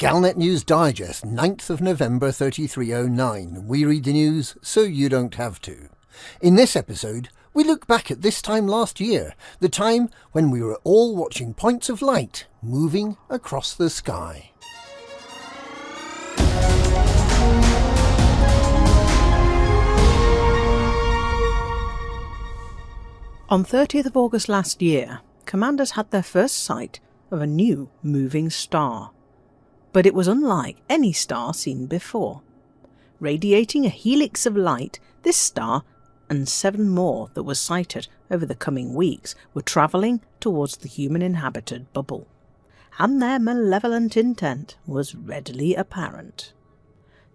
Galnet News Digest, 9th of November 3309. We read the news so you don't have to. In this episode, we look back at this time last year, the time when we were all watching points of light moving across the sky. On 30th of August last year, commanders had their first sight of a new moving star. But it was unlike any star seen before. Radiating a helix of light, this star, and 7 more that were sighted over the coming weeks, were travelling towards the human-inhabited bubble. And their malevolent intent was readily apparent.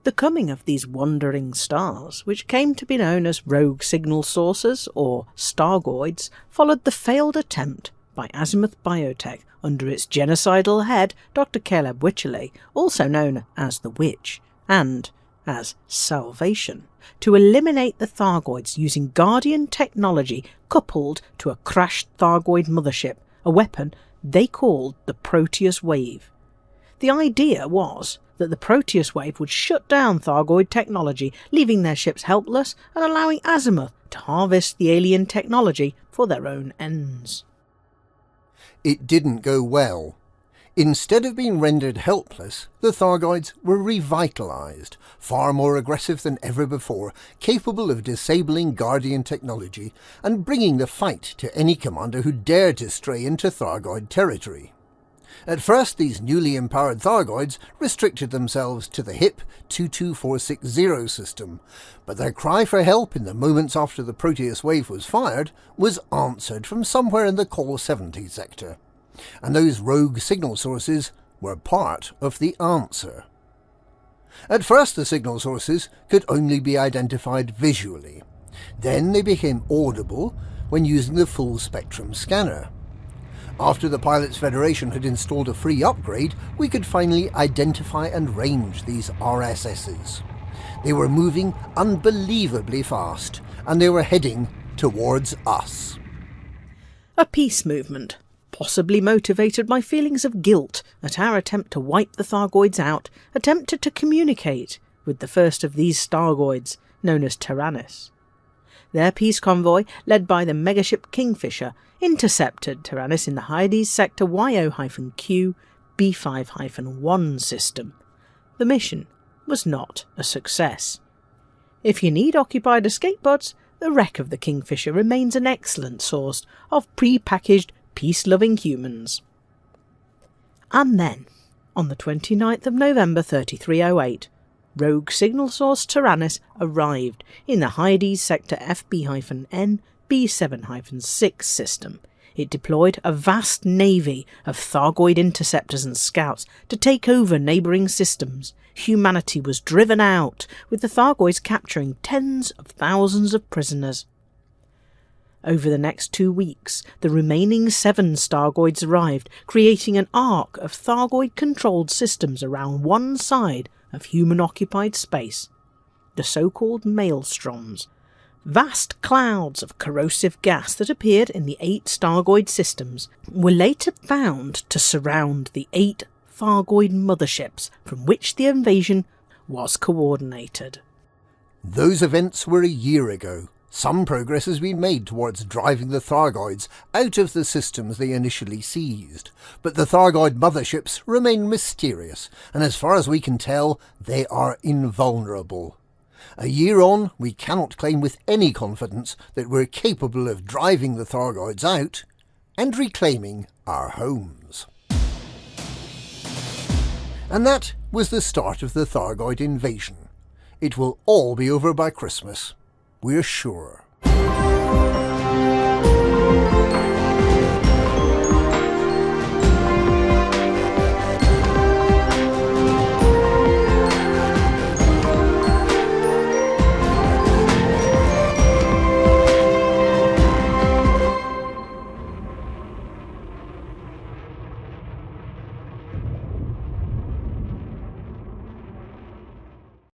The coming of these wandering stars, which came to be known as rogue signal sources, or Stargoids, followed the failed attempt by Azimuth Biotech under its genocidal head, Dr. Caleb Wycherley, also known as the Witch, and as Salvation, to eliminate the Stargoids using Guardian technology coupled to a crashed Stargoid mothership, a weapon they called the Proteus Wave. The idea was that the Proteus Wave would shut down Stargoid technology, leaving their ships helpless and allowing Azimuth to harvest the alien technology for their own ends. It didn't go well. Instead of being rendered helpless, the Stargoids were revitalised, far more aggressive than ever before, capable of disabling Guardian technology and bringing the fight to any commander who dared to stray into Stargoid territory. At first, these newly empowered Stargoids restricted themselves to the HIP 22460 system, but their cry for help in the moments after the Proteus Wave was fired was answered from somewhere in the Core 70 sector, and those rogue signal sources were part of the answer. At first, the signal sources could only be identified visually. Then they became audible when using the full spectrum scanner. After the Pilots Federation had installed a free upgrade, we could finally identify and range these RSSs. They were moving unbelievably fast, and they were heading towards us. A peace movement, possibly motivated by feelings of guilt at our attempt to wipe the Stargoids out, attempted to communicate with the first of these Stargoids, known as Tyrannus. Their peace convoy, led by the megaship Kingfisher, intercepted Tyrannus in the Hyades sector YO-Q B5-1 system. The mission was not a success. If you need occupied escape pods, the wreck of the Kingfisher remains an excellent source of pre-packaged, peace-loving humans. And then, on the 29th of November 3308, rogue signal source Tyrannus arrived in the Hyades sector FB-N B7-6 system. It deployed a vast navy of Stargoid interceptors and scouts to take over neighbouring systems. Humanity was driven out, with the Stargoids capturing tens of thousands of prisoners. Over the next 2 weeks, the remaining 7 Stargoids arrived, creating an arc of Stargoid-controlled systems around one side of human-occupied space, the so-called maelstroms, vast clouds of corrosive gas that appeared in the 8 Stargoid systems were later found to surround the 8 Stargoid motherships from which the invasion was coordinated. Those events were a year ago. Some progress has been made towards driving the Stargoids out of the systems they initially seized, but the Stargoid motherships remain mysterious, and as far as we can tell, they are invulnerable. A year on, we cannot claim with any confidence that we're capable of driving the Stargoids out and reclaiming our homes. And that was the start of the Stargoid invasion. It will all be over by Christmas, we're sure.